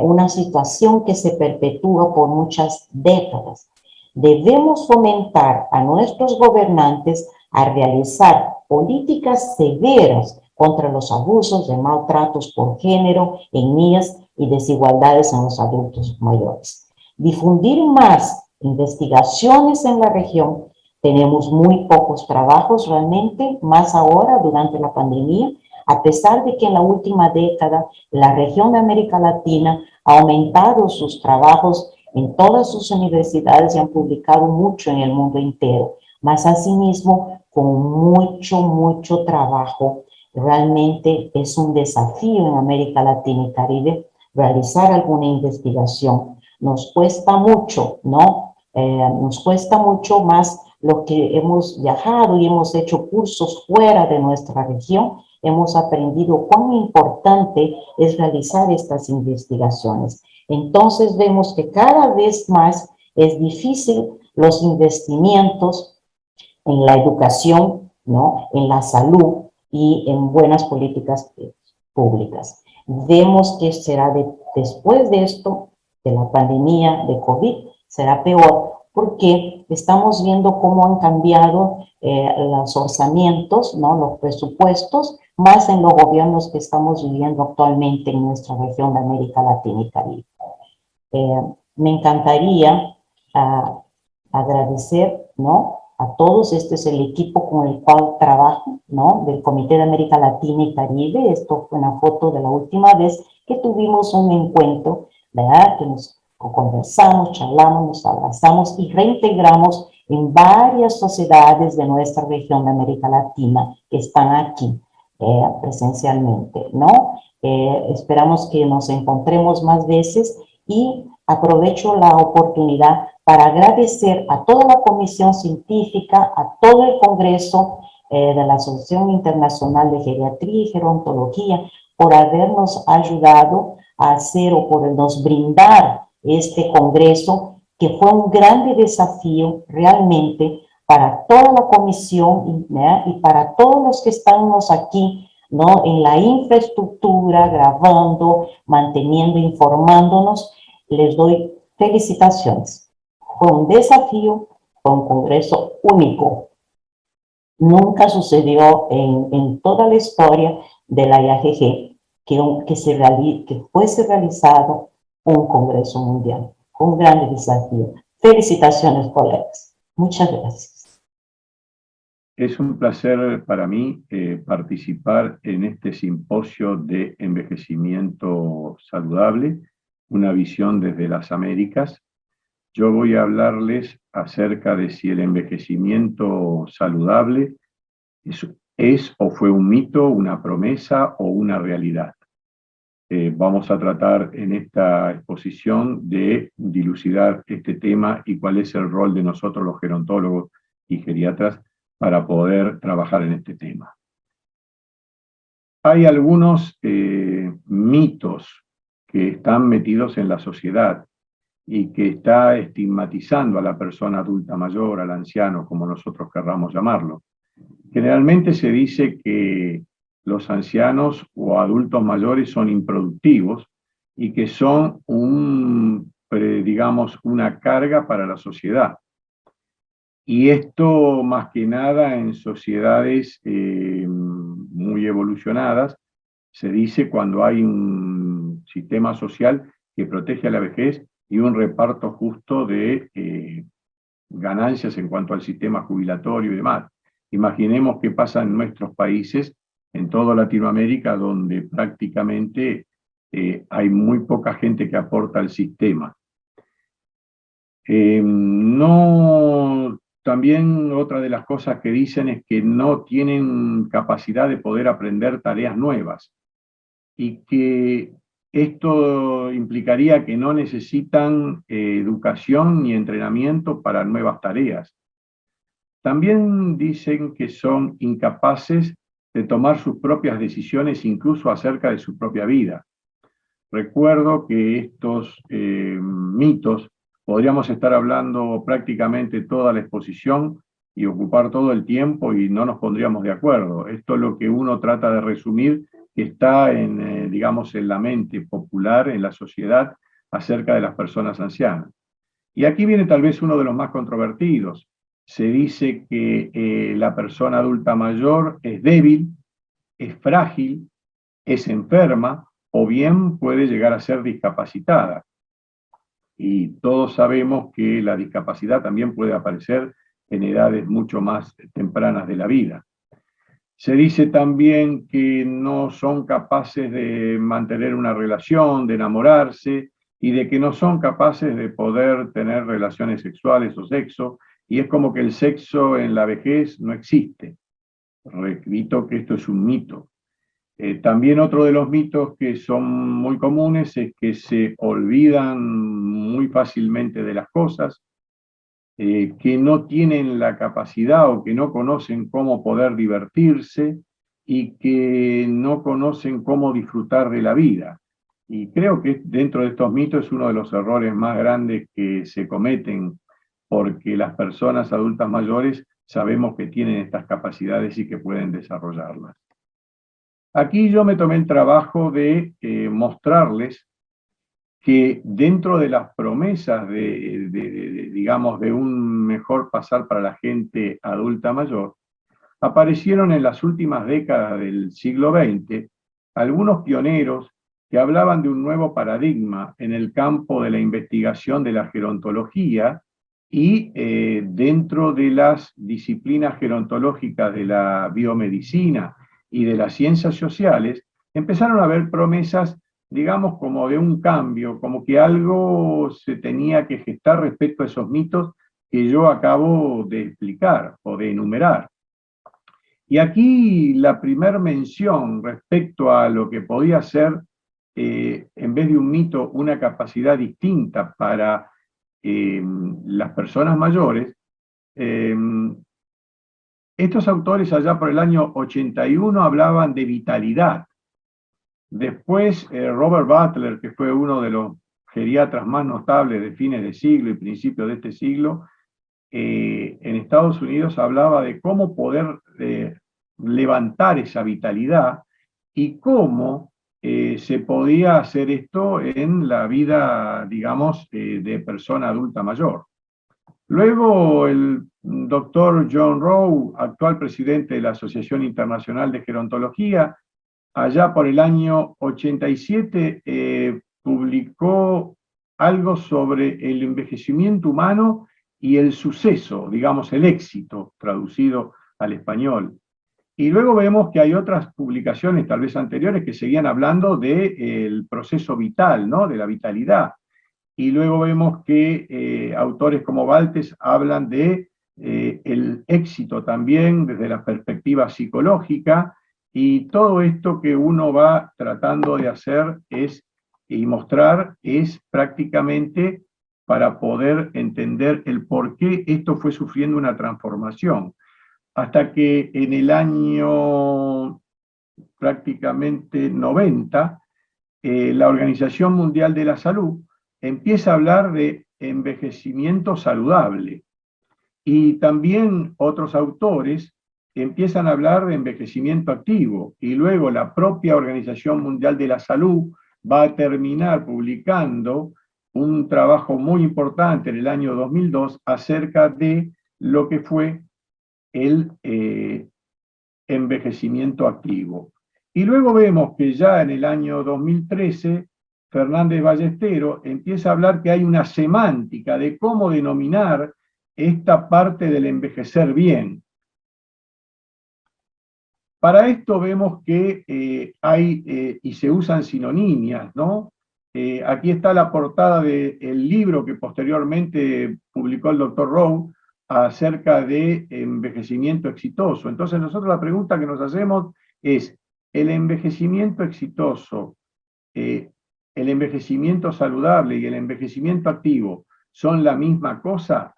una situación que se perpetúa por muchas décadas. Debemos fomentar a nuestros gobernantes a realizar políticas severas contra los abusos de maltratos por género en niñas y desigualdades en los adultos mayores. Difundir más investigaciones en la región. Tenemos muy pocos trabajos realmente, más ahora durante la pandemia, a pesar de que en la última década la región de América Latina ha aumentado sus trabajos en todas sus universidades y han publicado mucho en el mundo entero, mas asimismo con mucho trabajo. Realmente es un desafío en América Latina y Caribe realizar alguna investigación. Nos cuesta mucho, ¿no? Nos cuesta mucho más los que hemos viajado y hemos hecho cursos fuera de nuestra región. Hemos aprendido cuán importante es realizar estas investigaciones. Entonces vemos que cada vez más es difícil los investimientos en la educación, ¿no? En la salud y en buenas políticas públicas. Vemos que será después de esto, de la pandemia de COVID, será peor, porque estamos viendo cómo han cambiado los orçamentos, ¿no? Los presupuestos, más en los gobiernos que estamos viviendo actualmente en nuestra región de América Latina y Caribe. Me encantaría agradecer, ¿no? A todos. Este es el equipo con el cual trabajo, ¿no? Del Comité de América Latina y Caribe. Esto fue una foto de la última vez que tuvimos un encuentro, ¿verdad? Que nos conversamos, charlamos, nos abrazamos y reintegramos en varias sociedades de nuestra región de América Latina que están aquí presencialmente, ¿no? Esperamos que nos encontremos más veces y aprovecho la oportunidad para agradecer a toda la Comisión Científica, a todo el Congreso de la Asociación Internacional de Geriatría y Gerontología por habernos ayudado a hacer o por nos brindar este Congreso, que fue un grande desafío realmente para toda la Comisión y para todos los que estamos aquí, ¿no? En la infraestructura, grabando, manteniendo, informándonos. Les doy felicitaciones. Fue un desafío, fue un congreso único. Nunca sucedió en toda la historia de la IAGG que fuese realizado un congreso mundial. Fue un gran desafío. Felicitaciones, colegas. Muchas gracias. Es un placer para mí participar en este simposio de envejecimiento saludable, una visión desde las Américas. Yo voy a hablarles acerca de si el envejecimiento saludable es o fue un mito, una promesa o una realidad. Vamos a tratar en esta exposición de dilucidar este tema y cuál es el rol de nosotros los gerontólogos y geriatras para poder trabajar en este tema. Hay algunos mitos que están metidos en la sociedad y que está estigmatizando a la persona adulta mayor, al anciano, como nosotros querramos llamarlo. Generalmente se dice que los ancianos o adultos mayores son improductivos y que son digamos, una carga para la sociedad. Y esto más que nada en sociedades muy evolucionadas, se dice cuando hay un sistema social que protege a la vejez y un reparto justo de ganancias en cuanto al sistema jubilatorio y demás. Imaginemos qué pasa en nuestros países, en toda Latinoamérica, donde prácticamente hay muy poca gente que aporta al sistema. También otra de las cosas que dicen es que no tienen capacidad de poder aprender tareas nuevas y que esto implicaría que no necesitan educación ni entrenamiento para nuevas tareas. También dicen que son incapaces de tomar sus propias decisiones incluso acerca de su propia vida. Recuerdo que estos mitos podríamos estar hablando prácticamente toda la exposición y ocupar todo el tiempo y no nos pondríamos de acuerdo. Esto es lo que uno trata de resumir, que está digamos, en la mente popular, en la sociedad, acerca de las personas ancianas. Y aquí viene tal vez uno de los más controvertidos. Se dice que la persona adulta mayor es débil, es frágil, es enferma, o bien puede llegar a ser discapacitada. Y todos sabemos que la discapacidad también puede aparecer en edades mucho más tempranas de la vida. Se dice también que no son capaces de mantener una relación, de enamorarse, y de que no son capaces de poder tener relaciones sexuales o sexo, y es como que el sexo en la vejez no existe. Repito que esto es un mito. También otro de los mitos que son muy comunes es que se olvidan muy fácilmente de las cosas, que no tienen la capacidad o que no conocen cómo poder divertirse y que no conocen cómo disfrutar de la vida. Y creo que dentro de estos mitos es uno de los errores más grandes que se cometen, porque las personas adultas mayores sabemos que tienen estas capacidades y que pueden desarrollarlas. Aquí yo me tomé el trabajo de mostrarles que dentro de las promesas digamos, de un mejor pasar para la gente adulta mayor, aparecieron en las últimas décadas del siglo XX algunos pioneros que hablaban de un nuevo paradigma en el campo de la investigación de la gerontología y dentro de las disciplinas gerontológicas de la biomedicina y de las ciencias sociales, empezaron a haber promesas, digamos, como de un cambio, como que algo se tenía que gestar respecto a esos mitos que yo acabo de explicar o de enumerar. Y aquí la primera mención respecto a lo que podía ser, en vez de un mito, una capacidad distinta para las personas mayores, estos autores allá por el año 81 hablaban de vitalidad. Después Robert Butler, que fue uno de los geriatras más notables de fines de siglo y principios de este siglo, en Estados Unidos hablaba de cómo poder levantar esa vitalidad y cómo se podía hacer esto en la vida, digamos, de persona adulta mayor. Luego el doctor John Rowe, actual presidente de la Asociación Internacional de Gerontología, allá por el año 87 publicó algo sobre el envejecimiento humano y el suceso, digamos el éxito, traducido al español. Y luego vemos que hay otras publicaciones, tal vez anteriores, que seguían hablando del proceso vital, ¿no? De la vitalidad. Y luego vemos que autores como Baltes hablan de el éxito también desde la perspectiva psicológica, y todo esto que uno va tratando de hacer y mostrar es prácticamente para poder entender el por qué esto fue sufriendo una transformación. Hasta que en el año prácticamente 90, la Organización Mundial de la Salud empieza a hablar de envejecimiento saludable. Y también otros autores empiezan a hablar de envejecimiento activo. Y luego la propia Organización Mundial de la Salud va a terminar publicando un trabajo muy importante en el año 2002 acerca de lo que fue el envejecimiento activo. Y luego vemos que ya en el año 2013, Fernández Ballestero empieza a hablar que hay una semántica de cómo denominar esta parte del envejecer bien. Para esto vemos que hay y se usan sinonimias, ¿no? Aquí está la portada del libro que posteriormente publicó el doctor Rowe acerca de envejecimiento exitoso. Entonces nosotros la pregunta que nos hacemos es, ¿el envejecimiento exitoso, el envejecimiento saludable y el envejecimiento activo son la misma cosa?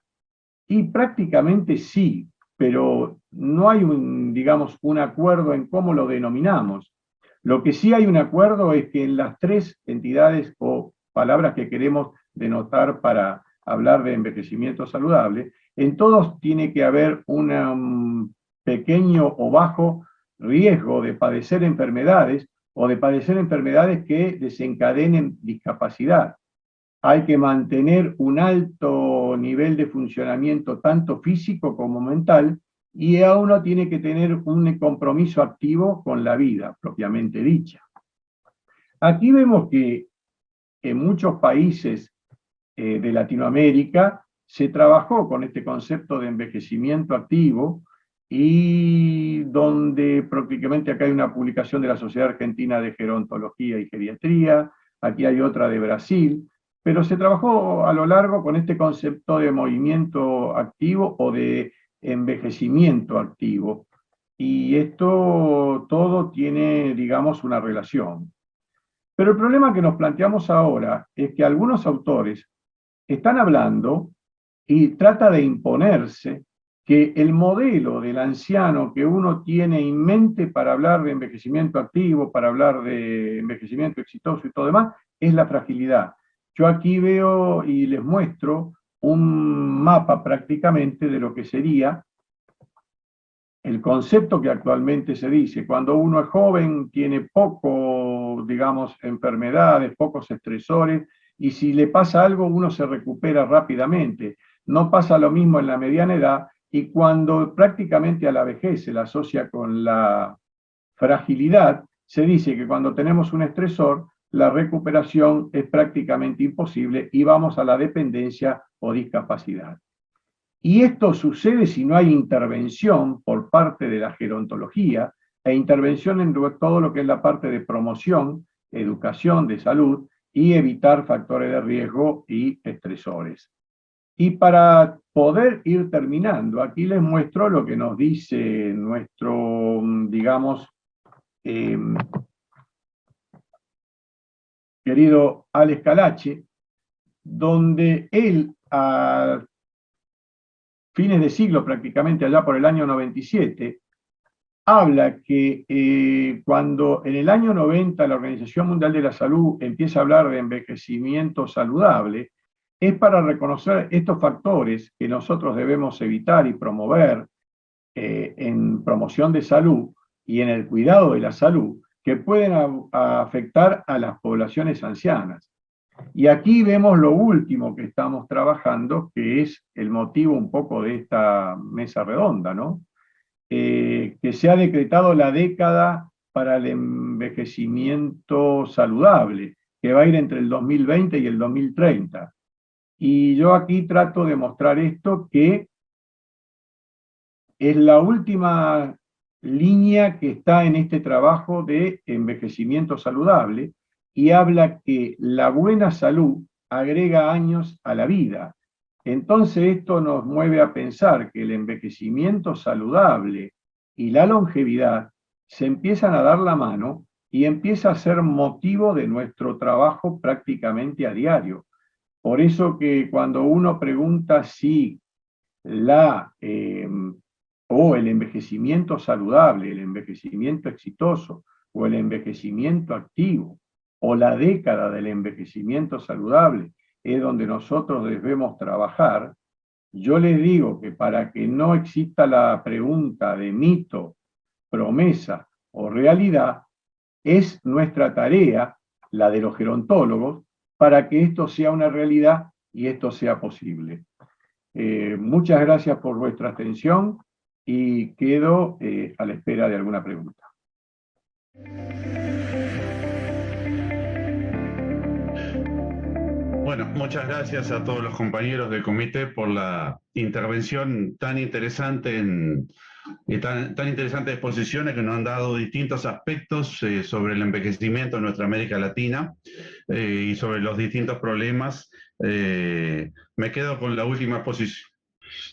Y prácticamente sí, pero no hay digamos, un acuerdo en cómo lo denominamos. Lo que sí hay un acuerdo es que en las tres entidades o palabras que queremos denotar para hablar de envejecimiento saludable, en todos tiene que haber un pequeño o bajo riesgo de padecer enfermedades o de padecer enfermedades que desencadenen discapacidad. Hay que mantener un alto nivel de funcionamiento tanto físico como mental y a uno tiene que tener un compromiso activo con la vida propiamente dicha. Aquí vemos que en muchos países de Latinoamérica se trabajó con este concepto de envejecimiento activo y donde prácticamente acá hay una publicación de la Sociedad Argentina de Gerontología y Geriatría, aquí hay otra de Brasil, pero se trabajó a lo largo con este concepto de movimiento activo o de envejecimiento activo. Y esto todo tiene, digamos, una relación. Pero el problema que nos planteamos ahora es que algunos autores están hablando y trata de imponerse que el modelo del anciano que uno tiene en mente para hablar de envejecimiento activo, para hablar de envejecimiento exitoso y todo demás, es la fragilidad. Yo aquí veo y les muestro un mapa prácticamente de lo que sería el concepto que actualmente se dice. Cuando uno es joven, tiene poco, digamos, enfermedades, pocos estresores, y si le pasa algo, uno se recupera rápidamente. No pasa lo mismo en la mediana edad, y cuando prácticamente a la vejez se la asocia con la fragilidad, se dice que cuando tenemos un estresor, la recuperación es prácticamente imposible y vamos a la dependencia o discapacidad. Y esto sucede si no hay intervención por parte de la gerontología e intervención en todo lo que es la parte de promoción, educación de salud y evitar factores de riesgo y estresores. Y para poder ir terminando, aquí les muestro lo que nos dice nuestro, digamos, querido Alex Calache, donde él a fines de siglo, prácticamente allá por el año 97, habla que cuando en el año 90 la Organización Mundial de la Salud empieza a hablar de envejecimiento saludable, es para reconocer estos factores que nosotros debemos evitar y promover en promoción de salud y en el cuidado de la salud, que pueden afectar a las poblaciones ancianas. Y aquí vemos lo último que estamos trabajando, que es el motivo un poco de esta mesa redonda, ¿no? Que se ha decretado la década para el envejecimiento saludable, que va a ir entre el 2020 y el 2030. Y yo aquí trato de mostrar esto, que es la última línea que está en este trabajo de envejecimiento saludable, y habla que la buena salud agrega años a la vida. Entonces esto nos mueve a pensar que el envejecimiento saludable y la longevidad se empiezan a dar la mano y empieza a ser motivo de nuestro trabajo prácticamente a diario. Por eso que cuando uno pregunta si el envejecimiento saludable, el envejecimiento exitoso o el envejecimiento activo, o la década del envejecimiento saludable es donde nosotros debemos trabajar, yo les digo que para que no exista la pregunta de mito, promesa o realidad, es nuestra tarea, la de los gerontólogos, para que esto sea una realidad y esto sea posible. Muchas gracias por vuestra atención y quedo a la espera de alguna pregunta. Bueno, muchas gracias a todos los compañeros del comité por la intervención tan interesante y tan interesantes exposiciones que nos han dado distintos aspectos sobre el envejecimiento en nuestra América Latina y sobre los distintos problemas. Me quedo con la última exposición,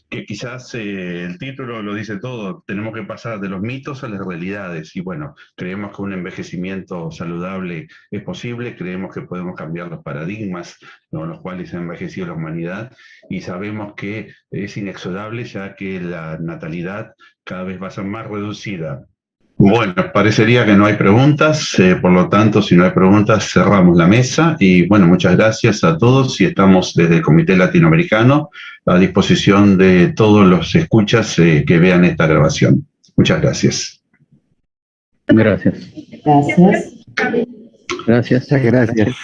que quizás el título lo dice todo. Tenemos que pasar de los mitos a las realidades, y bueno, creemos que un envejecimiento saludable es posible, creemos que podemos cambiar los paradigmas con los cuales ha envejecido la humanidad, y sabemos que es inexorable, ya que la natalidad cada vez va a ser más reducida. Bueno, parecería que no hay preguntas, por lo tanto, si no hay preguntas, cerramos la mesa. Y bueno, muchas gracias a todos, y estamos desde el Comité Latinoamericano a disposición de todos los escuchas que vean esta grabación. Muchas gracias. Gracias. Gracias. Gracias. Gracias.